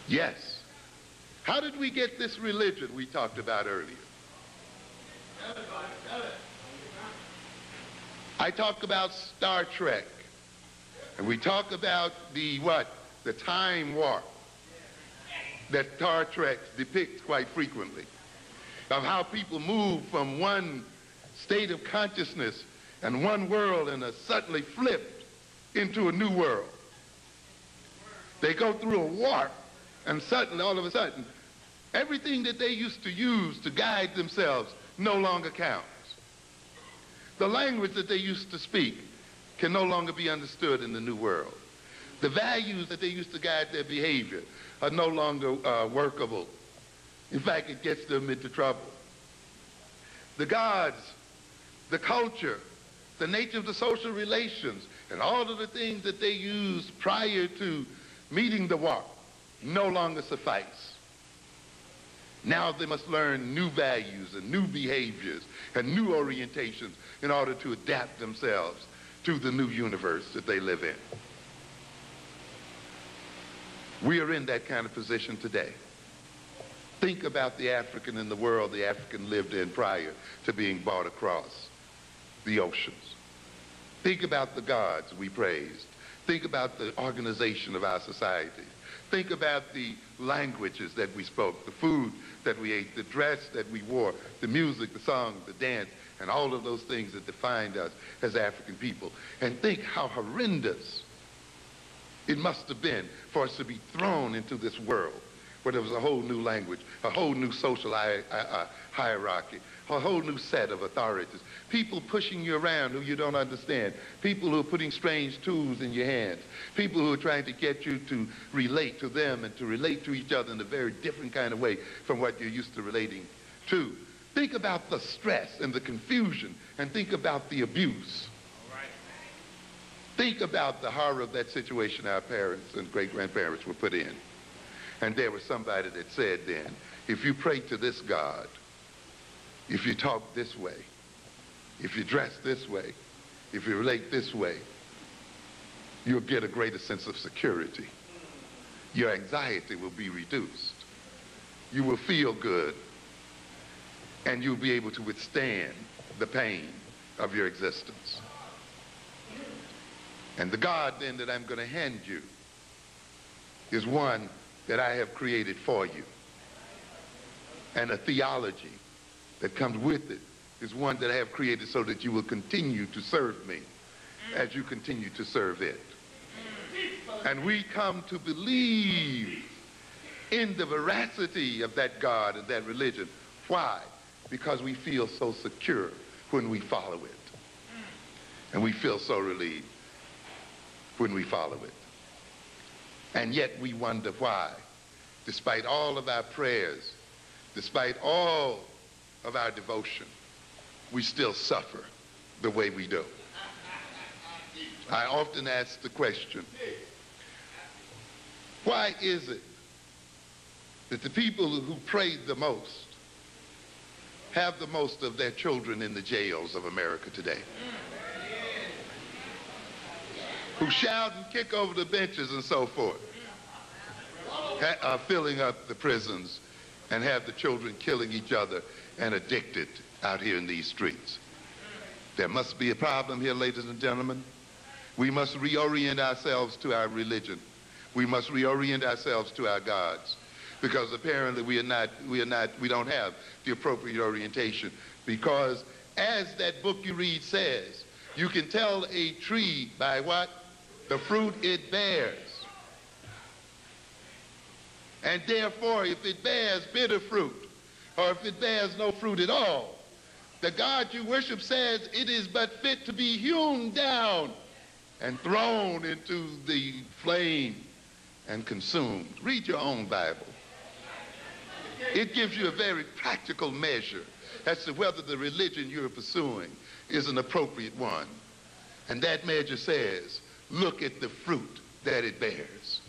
Yes. How did we get this religion we talked about earlier? I talk about Star Trek, and we talk about the time warp that Star Trek depicts quite frequently, of how people move from one state of consciousness and one world and are suddenly flipped into a new world. They go through a warp, and suddenly, all of a sudden, everything that they used to use to guide themselves no longer counts. The language that they used to speak can no longer be understood in the new world. The values that they used to guide their behavior are no longer workable. In fact, it gets them into trouble. The gods, the culture, the nature of the social relations, and all of the things that they used prior to meeting the warp no longer suffice. Now they must learn new values and new behaviors and new orientations in order to adapt themselves to the new universe that they live in. We are in that kind of position today. Think about the African in the world the African lived in prior to being brought across the oceans. Think about the gods we praised. Think about the organization of our society. Think about the languages that we spoke, the food that we ate, the dress that we wore, the music, the song, the dance, and all of those things that defined us as African people. And think how horrendous it must have been for us to be thrown into this world where there was a whole new language, a whole new social hierarchy, a whole new set of authorities, people pushing you around who you don't understand, people who are putting strange tools in your hands, people who are trying to get you to relate to them and to relate to each other in a very different kind of way from what you're used to relating to. Think about the stress and the confusion, and think about the abuse. Think about the horror of that situation our parents and great-grandparents were put in. And there was somebody that said then, if you pray to this God, if you talk this way, if you dress this way, if you relate this way, you'll get a greater sense of security. Your anxiety will be reduced. You will feel good, and you'll be able to withstand the pain of your existence. And the God then that I'm going to hand you is one that I have created for you. And a theology that comes with it is one that I have created so that you will continue to serve me as you continue to serve it. And we come to believe in the veracity of that God and that religion. Why? Because we feel so secure when we follow it. And we feel so relieved when we follow it. And yet we wonder why, despite all of our prayers, despite all of our devotion, we still suffer the way we do. I often ask the question, why is it that the people who pray the most have the most of their children in the jails of America today? Who shout and kick over the benches and so forth, are filling up the prisons and have the children killing each other and addicted out here in these streets. There must be a problem here, ladies and gentlemen. We must reorient ourselves to our religion. We must reorient ourselves to our gods, because apparently we don't have the appropriate orientation. Because as that book you read says, you can tell a tree by what? The fruit it bears. And therefore, if it bears bitter fruit, or if it bears no fruit at all, the God you worship says it is but fit to be hewn down and thrown into the flame and consumed. Read your own Bible. It gives you a very practical measure as to whether the religion you're pursuing is an appropriate one. And that measure says, look at the fruit that it bears.